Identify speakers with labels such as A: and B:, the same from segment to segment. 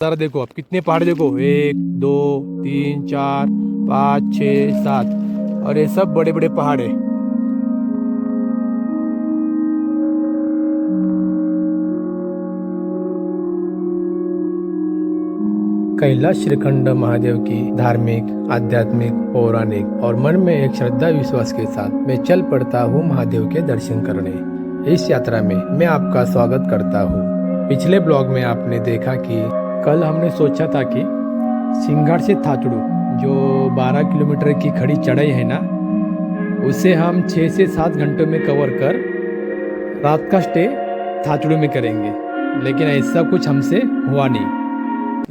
A: जरा देखो आप कितने पहाड़ देखो, 1 2 3 4 5 6 7, और ये सब बड़े बड़े पहाड़ है। कैलाश श्रीखंड महादेव की धार्मिक, आध्यात्मिक, पौराणिक और मन में एक श्रद्धा विश्वास के साथ मैं चल पड़ता हूँ महादेव के दर्शन करने। इस यात्रा में मैं आपका स्वागत करता हूँ। पिछले ब्लॉग में आपने देखा कि कल हमने सोचा था कि सिंघाड़ से थाचड़ू जो 12 किलोमीटर की खड़ी चढ़ाई है ना, उसे हम 6 से 7 घंटों में कवर कर रात का स्टे थाचड़ू में करेंगे, लेकिन ऐसा कुछ हमसे हुआ नहीं।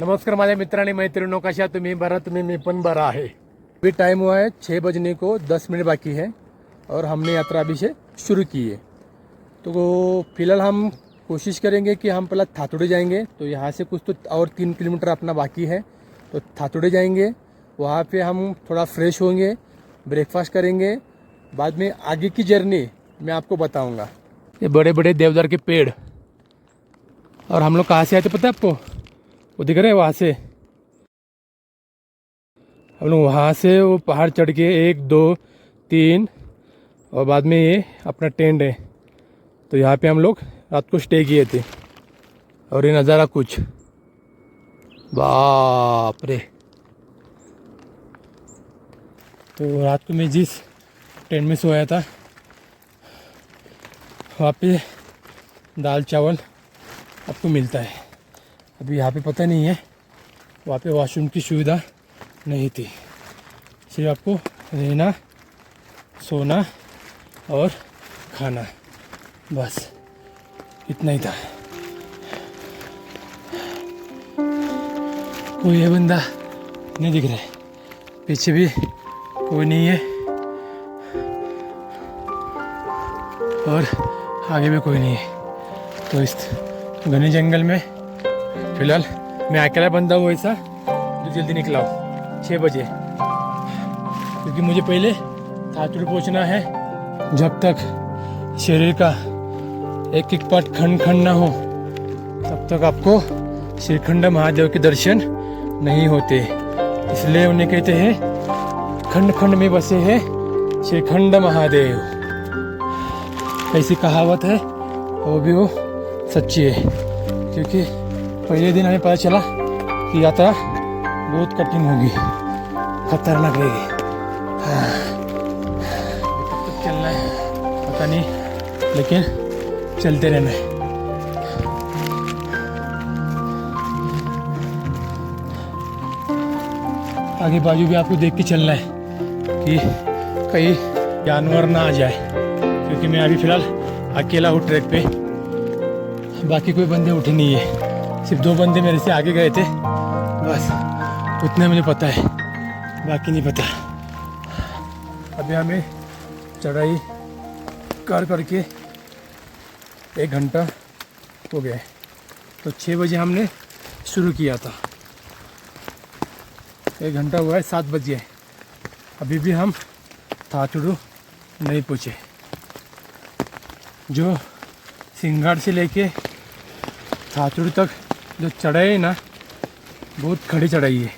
A: नमस्कार माझ्या मित्रांनी मैत्रिणींनो, कशा तुम्ही? बरा तुम्ही? मी पण बरा आहे। अभी टाइम हुआ है 6 बजने को 10 मिनट बाकी है और हमने यात्रा अभी से शुरू की है। तो फिलहाल हम कोशिश करेंगे कि हम पहले थातुड़े जाएंगे। तो यहाँ से कुछ तो और 3 किलोमीटर अपना बाकी है, तो थातुड़े जाएंगे। वहाँ पे हम थोड़ा फ्रेश होंगे, ब्रेकफास्ट करेंगे, बाद में आगे की जर्नी मैं आपको बताऊँगा। ये बड़े बड़े देवदार के पेड़, और हम लोग कहाँ से आए थे पता है आपको? वो दिख रहे हैं वहाँ से। हम लोग वहाँ से वो पहाड़ चढ़ के 1 2 3 और बाद में ये अपना टेंट है, तो यहाँ पे हम लोग रात को स्टे किए थे। और ये नज़ारा कुछ बाप रे। तो रात को मैं जिस टेंट में सोया था वहाँ पे दाल चावल आपको मिलता है। अभी यहाँ पे पता नहीं है, वहाँ पे वॉशरूम की सुविधा नहीं थी। सिर्फ आपको रहना, सोना और खाना, बस इतना ही था। कोई है बंदा नहीं दिख रहा है, पीछे भी कोई नहीं है और आगे भी कोई नहीं है। तो इस घने जंगल में फिलहाल मैं अकेला बंदा हूँ ऐसा, जो जल्दी निकला हूँ 6 बजे, क्योंकि मुझे पहले थाचुड़ पहुँचना है। जब तक शरीर का एक एक पार्ट खंड खंड ना हो तब तक आपको श्रीखंड महादेव के दर्शन नहीं होते। इसलिए उन्हें कहते हैं खंड खंड में बसे हैं श्रीखंड महादेव। ऐसी कहावत है, वो भी वो सच्ची है, क्योंकि पहले दिन हमें पता चला कि यात्रा बहुत कठिन होगी, खतरनाक रहेगी। कब तक चलना है पता नहीं, लेकिन चलते रहना है। आगे बाजू भी आपको देख के चलना है कि कहीं जानवर ना आ जाए, क्योंकि मैं अभी फिलहाल अकेला हूँ ट्रैक पे। बाकी कोई बंदे उठे नहीं है, सिर्फ 2 बंदे मेरे से आगे गए थे, बस उतना मुझे पता है, बाकी नहीं पता। अभी हमें चढ़ाई कर करके 1 घंटा हो गया है। तो 6 बजे हमने शुरू किया था, 1 घंटा हुआ है, 7 बजे। अभी भी हम थाचुड़ू नहीं पहुँचे। जो सिंघाड़ से लेके थाचुड़ू तक जो चढ़ाई है ना, बहुत खड़ी चढ़ाई है।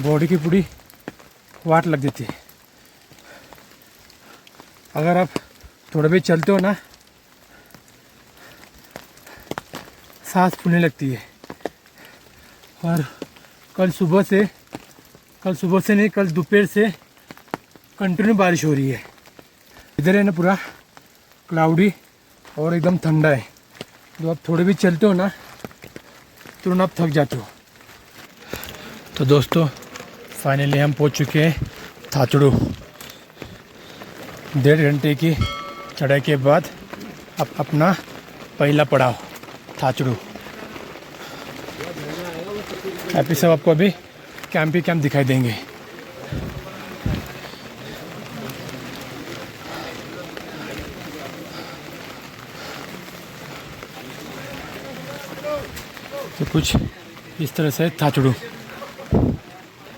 A: बॉडी की पूरी वाट लग जाती है। अगर आप थोड़ा भी चलते हो ना, सांस फूलने लगती है। और कल सुबह से नहीं, कल दोपहर से कंटिन्यू बारिश हो रही है। इधर है ना पूरा क्लाउडी और एकदम ठंडा है। जो आप थोड़े भी चलते हो ना, तुरंत आप थक जाते हो। तो दोस्तों फाइनली हम पहुंच चुके हैं थाचुड़ू। 1.5 घंटे की चढ़ाई के बाद अब अपना पहला पड़ाव थाचुड़ू। अभी सब आपको अभी कैंप ही कैंप दिखाई देंगे। तो कुछ इस तरह से थाचुड़ू,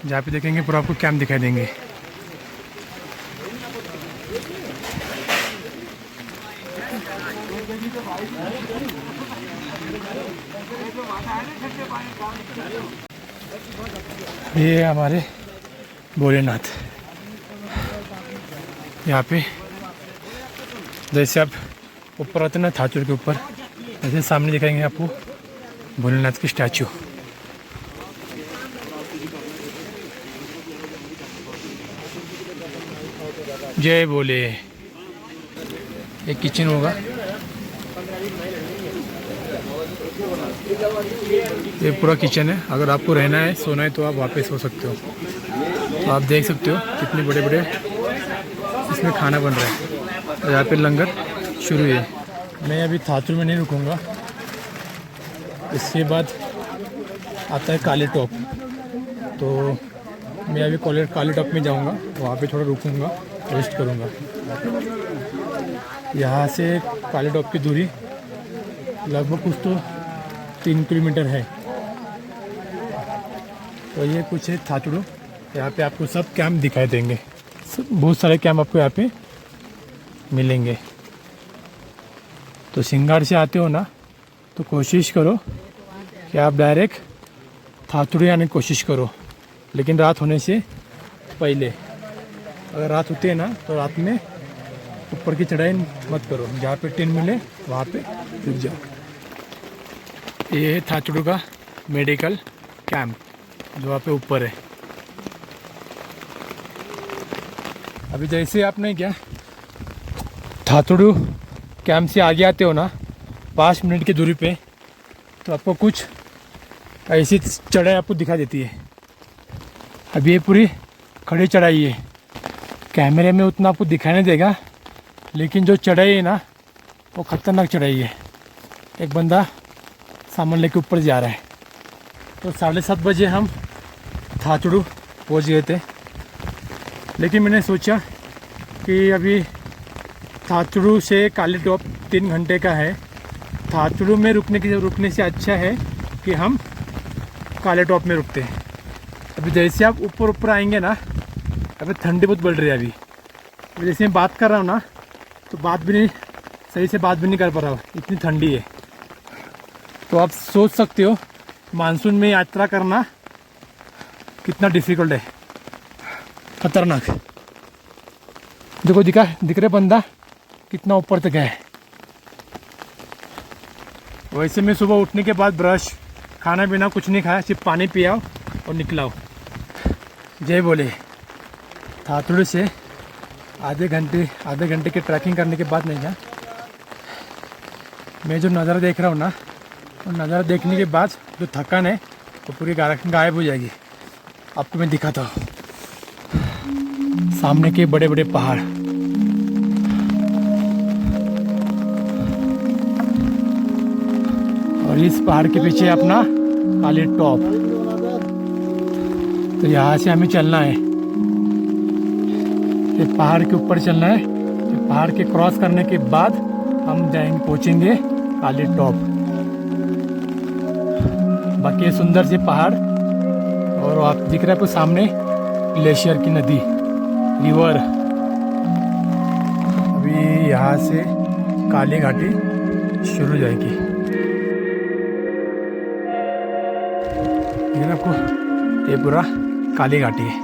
A: जहाँ पे देखेंगे पूरा आपको कैंप दिखाई देंगे। ये हमारे भोलेनाथ, यहाँ पे जैसे आप ऊपर आते हैं ना थाचुर के ऊपर, जैसे सामने दिखाएंगे आपको भोलेनाथ की स्टैचू। जय बोले। एक किचन होगा, ये पूरा किचन है। अगर आपको रहना है, सोना है तो आप वापस सो सकते हो। तो आप देख सकते हो कितने बड़े बड़े इसमें खाना बन रहा है। और यहाँ पे लंगर शुरू है। मैं अभी थाचुर में नहीं रुकूंगा, इसके बाद आता है काले टॉप। तो मैं अभी काले टॉप में जाऊंगा, वहाँ पे थोड़ा रुकूंगा, रेस्ट करूंगा। यहाँ से काले टॉप की दूरी लगभग कुछ तो 3 किलोमीटर है। तो ये कुछ है थाचुड़ू। यहाँ पे आपको सब कैंप दिखाई देंगे, बहुत सारे कैंप आपको यहाँ पे मिलेंगे। तो सिंगार से आते हो ना, तो कोशिश करो कि आप डायरेक्ट थाचुड़ू आने की कोशिश करो, लेकिन रात होने से पहले। अगर रात होती है ना, तो रात में ऊपर की चढ़ाई मत करो। जहाँ पे टेंट मिले वहाँ पे रुक जाओ। ये है थाचुड़ू का मेडिकल कैंप, जो वहाँ पे ऊपर है। अभी जैसे आपने क्या थाचुड़ू कैंप से आगे आते हो ना, 5 मिनट की दूरी पे, तो आपको कुछ ऐसी चढ़ाई आपको दिखा देती है। अभी ये पूरी खड़ी चढ़ाई है, कैमरे में उतना आपको दिखाई नहीं देगा, लेकिन जो चढ़ाई है ना, वो खतरनाक चढ़ाई है। एक बंदा सामान लेके ऊपर जा रहा है। तो 7:30 बजे हम थाचुड़ू पहुंच गए थे, लेकिन मैंने सोचा कि अभी थाचुड़ू से काले टॉप 3 घंटे का है। थाचुड़ू में रुकने से अच्छा है कि हम काले टॉप में रुकते हैं। अभी जैसे आप ऊपर आएंगे ना, अभी ठंडी बहुत बढ़ रही है। अभी जैसे मैं बात कर रहा हूँ ना, तो बात भी नहीं सही से बात भी नहीं कर पा रहा हूँ, इतनी ठंडी है। तो आप सोच सकते हो मानसून में यात्रा करना कितना डिफ़िकल्ट है, खतरनाक। देखो दिख रहे बंदा कितना ऊपर तक है। वैसे मैं सुबह उठने के बाद ब्रश, खाना पीना कुछ नहीं खाया, सिर्फ पानी पिया और निकला हूँ। जय बोले। थाचुड़ू से आधे घंटे की ट्रैकिंग करने के बाद नहीं था, मैं जो नज़ारा देख रहा हूँ ना, वो नज़ारा देखने के बाद जो थकान है वो पूरी गायब हो जाएगी। आपको मैं दिखाता हूँ सामने के बड़े बड़े पहाड़। और इस पहाड़ के पीछे अपना काली टॉप। तो यहाँ से हमें चलना है, ये पहाड़ के ऊपर चलना है। ये पहाड़ के क्रॉस करने के बाद हम पहुँचेंगे काली टॉप। बाकी ये सुंदर से पहाड़, और आप दिख रहा है आपको सामने ग्लेशियर की नदी, रिवर। अभी यहाँ से काली घाटी शुरू हो जाएगी। आपको ये पूरा काली घाटी है।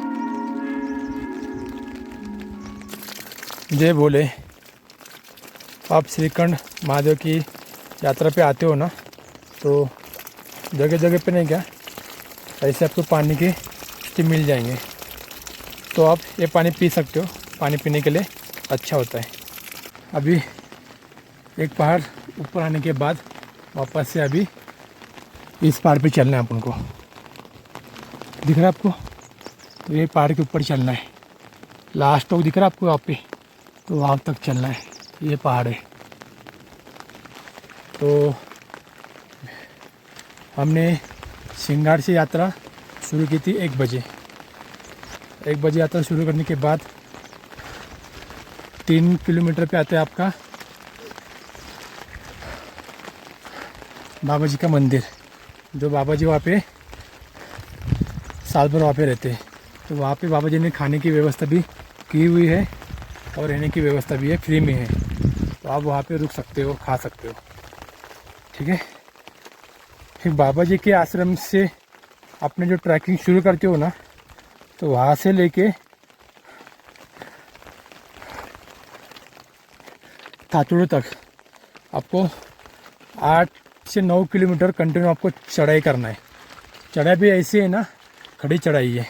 A: जय बोले। आप श्रीखंड महादेव की यात्रा पे आते हो ना, तो जगह जगह पे नहीं क्या, ऐसे आपको पानी के स्टिक मिल जाएंगे। तो आप ये पानी पी सकते हो, पानी पीने के लिए अच्छा होता है। अभी एक पहाड़ ऊपर आने के बाद वापस से अभी इस पहाड़ पे चलना है अपन को। दिख रहा है आपको? तो ये पहाड़ के ऊपर चलना है। लास्ट तक दिख रहा है आपको वहाँ पे? तो वहाँ तक चलना है। ये पहाड़ है। तो हमने सिंगार से यात्रा शुरू की थी 1 बजे। 1 बजे यात्रा शुरू करने के बाद 3 किलोमीटर पे आता है आपका बाबा जी का मंदिर। जो बाबा जी वहाँ पे साल भर वहाँ पे रहते हैं। तो वहाँ पे बाबा जी ने खाने की व्यवस्था भी की हुई है और रहने की व्यवस्था भी है, फ्री में है। तो आप वहाँ पे रुक सकते हो, खा सकते हो। ठीक है। फिर बाबा जी के आश्रम से आपने जो ट्रैकिंग शुरू करते हो ना, तो वहाँ से लेके थातुडू तक आपको 8 से 9 किलोमीटर कंटिन्यू आपको चढ़ाई करना है। चढ़ाई भी ऐसी है ना, खड़ी चढ़ाई है।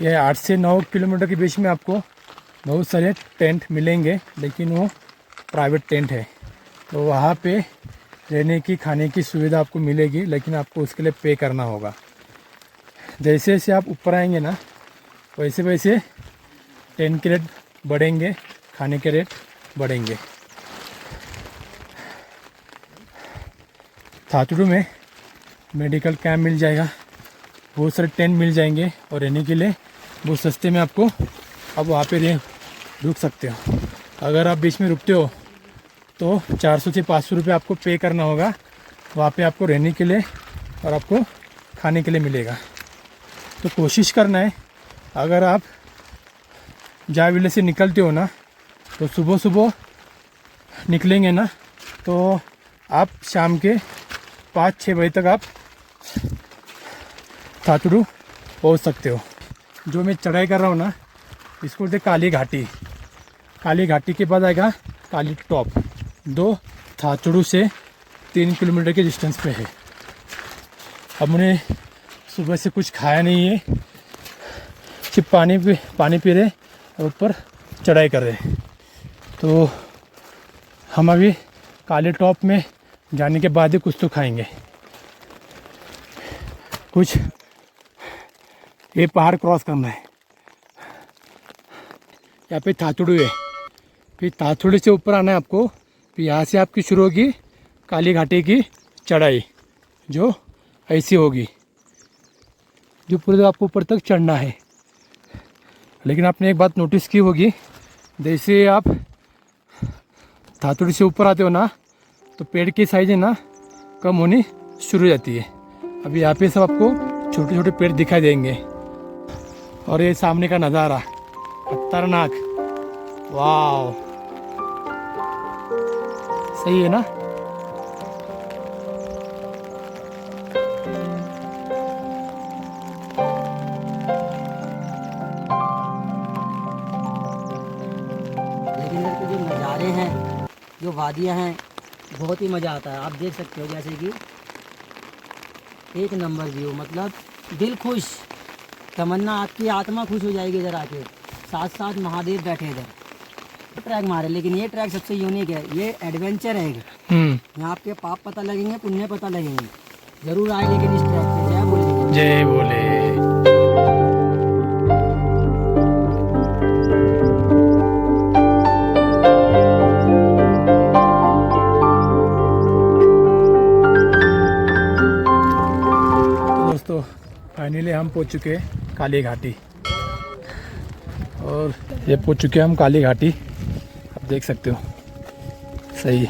A: ये 8 से 9 किलोमीटर के बीच में आपको बहुत सारे टेंट मिलेंगे, लेकिन वो प्राइवेट टेंट है, तो वहाँ पे रहने की खाने की सुविधा आपको मिलेगी, लेकिन आपको उसके लिए पे करना होगा। जैसे जैसे आप ऊपर आएंगे ना, वैसे वैसे टेंट के रेट बढ़ेंगे, खाने के रेट बढ़ेंगे। थातुडू में मेडिकल कैंप मिल जाएगा, बहुत सारे टेंट मिल जाएंगे और रहने के लिए बहुत सस्ते में आपको आप वहाँ पे रुक सकते हो। अगर आप बीच में रुकते हो तो 400 से 500 रुपये आपको पे करना होगा। वहाँ पे आपको रहने के लिए और आपको खाने के लिए मिलेगा। तो कोशिश करना है, अगर आप जाय विलेज से निकलते हो ना, तो सुबह सुबह निकलेंगे ना, तो आप शाम के 5-6 बजे तक आप थातुडू पहुँच सकते हो। जो मैं चढ़ाई कर रहा हूँ ना, इसको बोलते काली घाटी। काली घाटी के बाद आएगा काली टॉप। 2 थातुडू से 3 किलोमीटर के डिस्टेंस पे है। अब मैंने सुबह से कुछ खाया नहीं है, सिर्फ पानी पी रहे और ऊपर चढ़ाई कर रहे। तो हम अभी काली टॉप में जाने के बाद ही कुछ तो खाएंगे। कुछ ये पहाड़ क्रॉस करना है, यहाँ पे थातुडू है, फिर थातुडू से ऊपर आना है आपको। फिर यहाँ से आपकी शुरू होगी काली घाटी की चढ़ाई, जो ऐसी होगी, जो पूरे आपको ऊपर तक चढ़ना है। लेकिन आपने एक बात नोटिस की होगी, जैसे आप थातुडू से ऊपर आते हो ना, तो पेड़ की साइज है ना कम होनी शुरू हो जाती है। अभी यहाँ पे सब आपको छोटे छोटे पेड़ दिखाई देंगे। और ये सामने का नज़ारा खतरनाक, वाह, सही है ना।
B: लेकिन इधर के जो नज़ारे हैं, जो वादियाँ हैं, बहुत ही मज़ा आता है। आप देख सकते हो जैसे कि एक नंबर व्यू, मतलब दिल खुश, तमन्ना, आपकी आत्मा खुश हो जाएगी इधर आके। साथ साथ महादेव बैठे इधर ट्रैक मारे। लेकिन ये ट्रैक सबसे यूनिक है, ये एडवेंचर है। यहाँ आपके पाप पता लगेंगे, पुण्य पता लगेंगे। जरूर आए लेकिन इस ट्रैक पे। जय बोले,
A: जय बोले। दोस्तों फाइनली हम पहुंच चुके हैं काली घाटी, और ये पहुंच चुके हैं हम काली घाटी। आप देख सकते हो, सही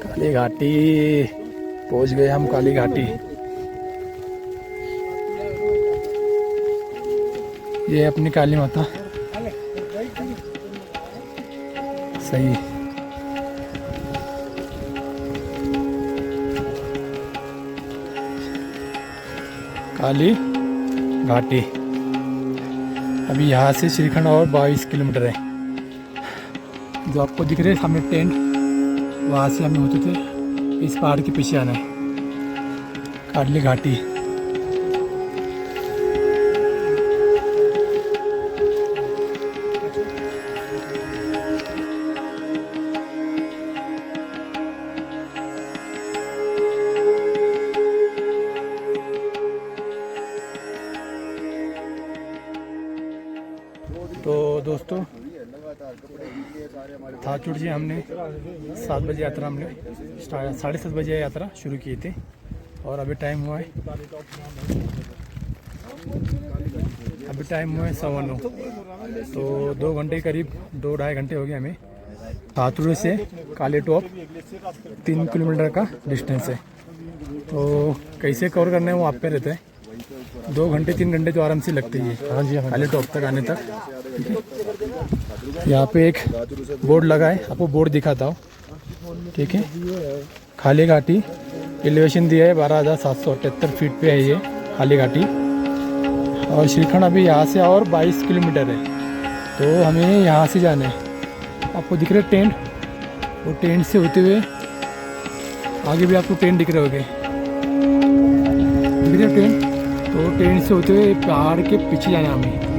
A: काली घाटी पहुंच गए हम। काली घाटी ये अपनी काली माता, सही। काली घाटी। अभी यहाँ से श्रीखंड और 22 किलोमीटर है। जो आपको दिख रहे हैं सामने टेंट, वहाँ से हमें होते थे इस पहाड़ के पीछे आना है, काली घाटी। तो दोस्तों थातुडू जी हमने 7 बजे यात्रा हमने 7:30 बजे यात्रा शुरू की थी, और अभी टाइम हुआ है 9:15। तो 2 घंटे करीब 2-2.5 घंटे हो गए हमें। थातुडू से काली टॉप 3 किलोमीटर का डिस्टेंस है। तो कैसे कवर करना है वो आप पे रहता है। 2 घंटे 3 घंटे तो आराम से लगते ही है, हाँ जी, काली टॉप तक आने तक। ठीक है। यहाँ पे एक बोर्ड लगा है, आपको बोर्ड दिखाता हूँ। ठीक है, खाली घाटी एलिवेशन दिया है 12,778 फीट पे है ये खाली घाटी। और श्रीखंड अभी यहाँ से और 22 किलोमीटर है, तो हमें यहाँ से जाना है। आपको दिख रहे टेंट, वो टेंट से होते हुए आगे भी आपको टेंट दिख रहे होंगे, दिख रहे टेंट, तो टेंट से होते हुए पहाड़ के पीछे जाना है हमें।